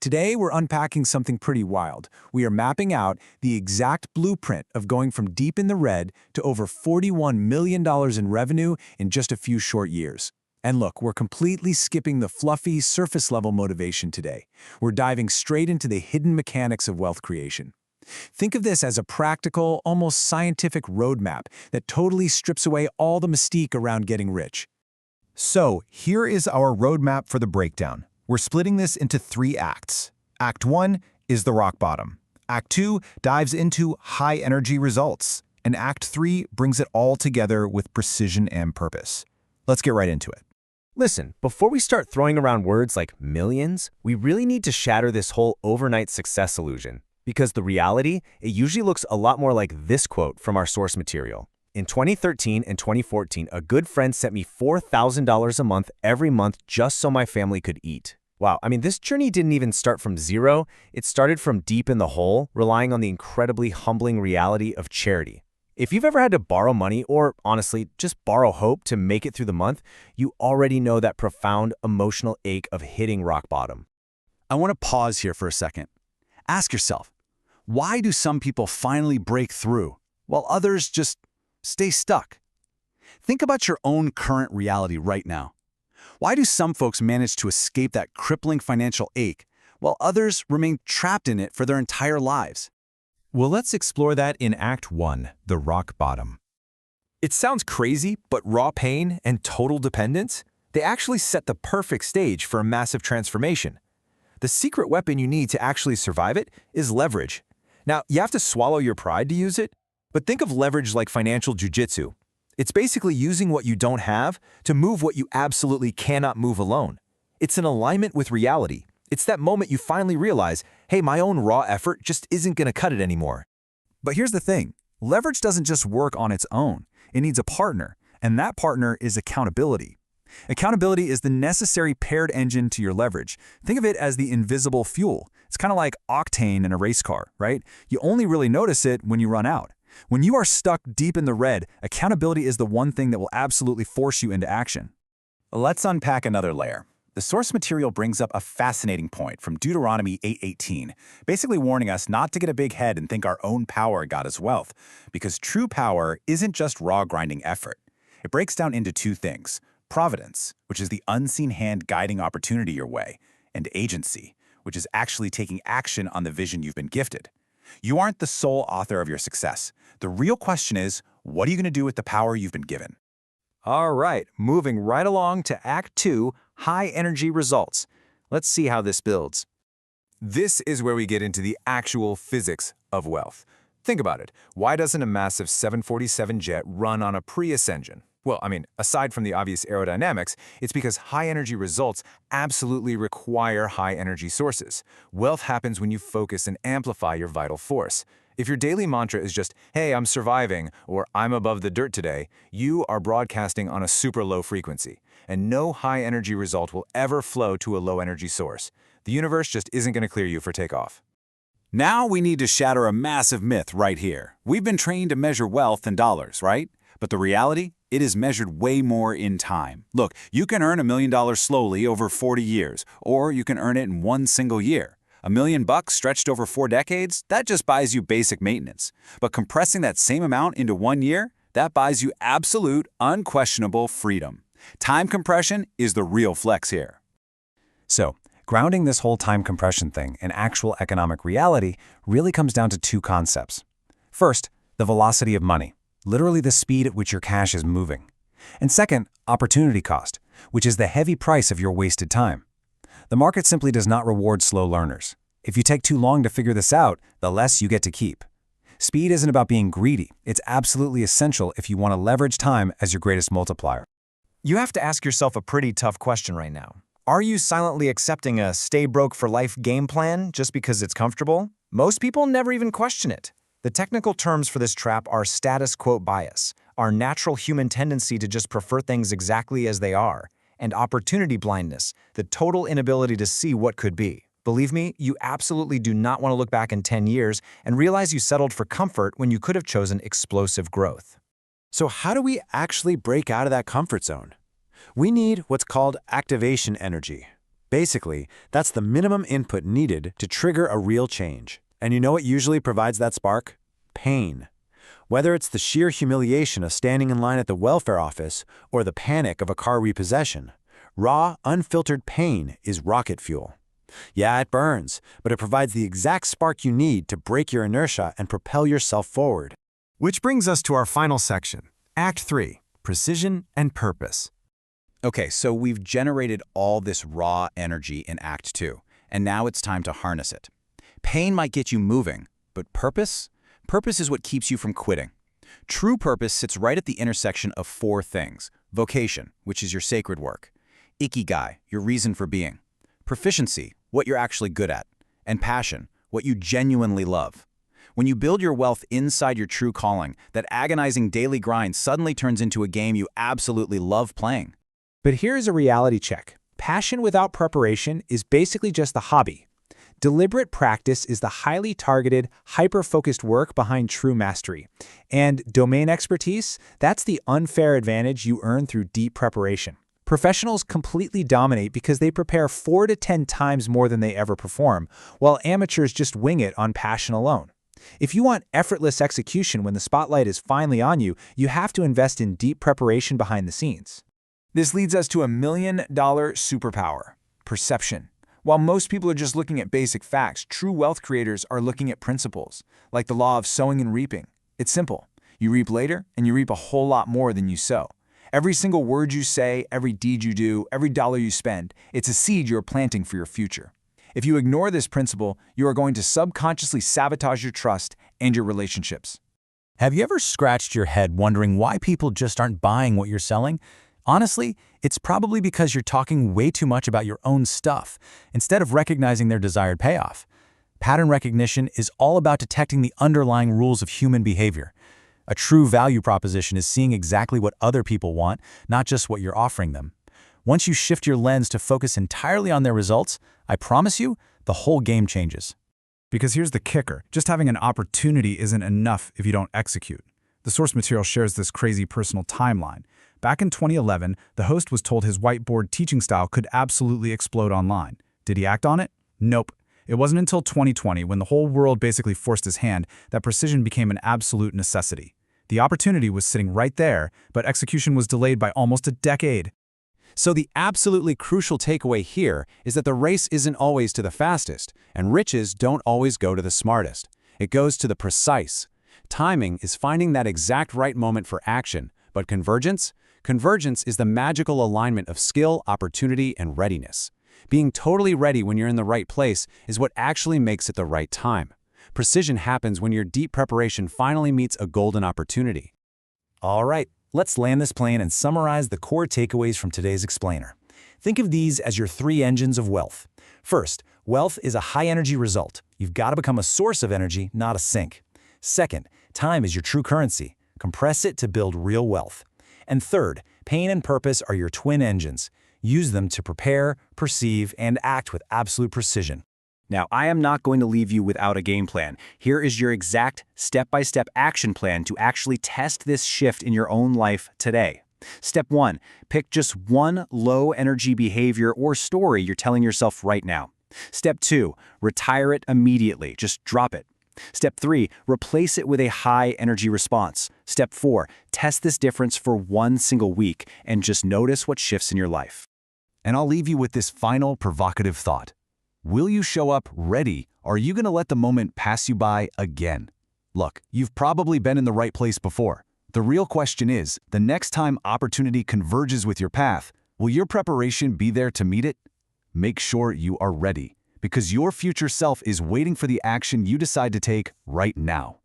Today, we're unpacking something pretty wild. We are mapping out the exact blueprint of going from deep in the red to over $41 million in revenue in just a few short years. And look, we're completely skipping the fluffy, surface-level motivation today. We're diving straight into the hidden mechanics of wealth creation. Think of this as a practical, almost scientific roadmap that totally strips away all the mystique around getting rich. So, here is our roadmap for the breakdown. We're splitting this into 3 acts. Act 1 is the rock bottom. Act 2 dives into high-energy results. And Act 3 brings it all together with precision and purpose. Let's get right into it. Listen, before we start throwing around words like millions, we really need to shatter this whole overnight success illusion. Because the reality, it usually looks a lot more like this quote from our source material. In 2013 and 2014, a good friend sent me $4,000 a month every month just so my family could eat. Wow, I mean, this journey didn't even start from zero. It started from deep in the hole, relying on the incredibly humbling reality of charity. If you've ever had to borrow money or, honestly, just borrow hope to make it through the month, you already know that profound emotional ache of hitting rock bottom. I want to pause here for a second. Ask yourself, why do some people finally break through, while others just stay stuck? Think about your own current reality right now. Why do some folks manage to escape that crippling financial ache, while others remain trapped in it for their entire lives? Well, let's explore that in Act 1, the rock bottom. It sounds crazy, but raw pain and total dependence, they actually set the perfect stage for a massive transformation. The secret weapon you need to actually survive it is leverage. Now, you have to swallow your pride to use it, but think of leverage like financial jujitsu. It's basically using what you don't have to move what you absolutely cannot move alone. It's an alignment with reality. It's that moment you finally realize, hey, my own raw effort just isn't going to cut it anymore. But here's the thing. Leverage doesn't just work on its own. It needs a partner, and that partner is accountability. Accountability is the necessary paired engine to your leverage. Think of it as the invisible fuel. It's kind of like octane in a race car, right? You only really notice it when you run out. When you are stuck deep in the red, accountability is the one thing that will absolutely force you into action. Let's unpack another layer. The source material brings up a fascinating point from Deuteronomy 8:18, basically warning us not to get a big head and think our own power got us wealth, because true power isn't just raw grinding effort. It breaks down into 2 things: providence, which is the unseen hand guiding opportunity your way, and agency, which is actually taking action on the vision you've been gifted. You aren't the sole author of your success. The real question is, what are you going to do with the power you've been given? All right, moving right along to Act 2, high-energy results. Let's see how this builds. This is where we get into the actual physics of wealth. Think about it. Why doesn't a massive 747 jet run on a Prius engine? Well, I mean, aside from the obvious aerodynamics, it's because high-energy results absolutely require high-energy sources. Wealth happens when you focus and amplify your vital force. If your daily mantra is just, hey, I'm surviving, or I'm above the dirt today, you are broadcasting on a super low frequency, and no high-energy result will ever flow to a low-energy source. The universe just isn't going to clear you for takeoff. Now we need to shatter a massive myth right here. We've been trained to measure wealth in dollars, right? But the reality? It is measured way more in time. Look, you can earn $1 million slowly over 40 years, or you can earn it in one single year. $1 million stretched over 4 decades, that just buys you basic maintenance. But compressing that same amount into 1 year, that buys you absolute, unquestionable freedom. Time compression is the real flex here. So, grounding this whole time compression thing in actual economic reality really comes down to 2 concepts. First, the velocity of money, literally the speed at which your cash is moving. And second, opportunity cost, which is the heavy price of your wasted time. The market simply does not reward slow learners. If you take too long to figure this out, the less you get to keep. Speed isn't about being greedy. It's absolutely essential if you want to leverage time as your greatest multiplier. You have to ask yourself a pretty tough question right now. Are you silently accepting a stay broke for life game plan just because it's comfortable? Most people never even question it. The technical terms for this trap are status quo bias, our natural human tendency to just prefer things exactly as they are, and opportunity blindness, the total inability to see what could be. Believe me, you absolutely do not want to look back in 10 years and realize you settled for comfort when you could have chosen explosive growth. So how do we actually break out of that comfort zone? We need what's called activation energy. Basically, that's the minimum input needed to trigger a real change. And you know what usually provides that spark? Pain. Whether it's the sheer humiliation of standing in line at the welfare office or the panic of a car repossession, raw, unfiltered pain is rocket fuel. Yeah, it burns, but it provides the exact spark you need to break your inertia and propel yourself forward. Which brings us to our final section, Act 3, Precision and Purpose. Okay, so we've generated all this raw energy in Act 2, and now it's time to harness it. Pain might get you moving, but purpose? Purpose is what keeps you from quitting. True purpose sits right at the intersection of four things: vocation, which is your sacred work; ikigai, your reason for being; proficiency, what you're actually good at; and passion, what you genuinely love. When you build your wealth inside your true calling, that agonizing daily grind suddenly turns into a game you absolutely love playing. But here's a reality check. Passion without preparation is basically just a hobby. Deliberate practice is the highly targeted, hyper-focused work behind true mastery. And domain expertise, that's the unfair advantage you earn through deep preparation. Professionals completely dominate because they prepare 4 to 10 times more than they ever perform, while amateurs just wing it on passion alone. If you want effortless execution when the spotlight is finally on you, you have to invest in deep preparation behind the scenes. This leads us to $1 million superpower: perception. While most people are just looking at basic facts, true wealth creators are looking at principles, like the law of sowing and reaping. It's simple. You reap later, and you reap a whole lot more than you sow. Every single word you say, every deed you do, every dollar you spend, it's a seed you're planting for your future. If you ignore this principle, you are going to subconsciously sabotage your trust and your relationships. Have you ever scratched your head wondering why people just aren't buying what you're selling? Honestly, it's probably because you're talking way too much about your own stuff, instead of recognizing their desired payoff. Pattern recognition is all about detecting the underlying rules of human behavior. A true value proposition is seeing exactly what other people want, not just what you're offering them. Once you shift your lens to focus entirely on their results, I promise you, the whole game changes. Because here's the kicker: just having an opportunity isn't enough if you don't execute. The source material shares this crazy personal timeline. Back in 2011, the host was told his whiteboard teaching style could absolutely explode online. Did he act on it? Nope. It wasn't until 2020, when the whole world basically forced his hand, that precision became an absolute necessity. The opportunity was sitting right there, but execution was delayed by almost a decade. So the absolutely crucial takeaway here is that the race isn't always to the fastest, and riches don't always go to the smartest. It goes to the precise. Timing is finding that exact right moment for action, but convergence? Convergence is the magical alignment of skill, opportunity, and readiness. Being totally ready when you're in the right place is what actually makes it the right time. Precision happens when your deep preparation finally meets a golden opportunity. All right, let's land this plane and summarize the core takeaways from today's explainer. Think of these as your 3 engines of wealth. First, wealth is a high-energy result. You've got to become a source of energy, not a sink. Second, time is your true currency. Compress it to build real wealth. And third, pain and purpose are your twin engines. Use them to prepare, perceive, and act with absolute precision. Now, I am not going to leave you without a game plan. Here is your exact step-by-step action plan to actually test this shift in your own life today. Step 1, pick just one low-energy behavior or story you're telling yourself right now. Step 2, retire it immediately. Just drop it. Step 3, replace it with a high-energy response. Step 4, test this difference for 1 single week and just notice what shifts in your life. And I'll leave you with this final provocative thought. Will you show up ready, or are you going to let the moment pass you by again? Look, you've probably been in the right place before. The real question is, the next time opportunity converges with your path, will your preparation be there to meet it? Make sure you are ready, because your future self is waiting for the action you decide to take right now.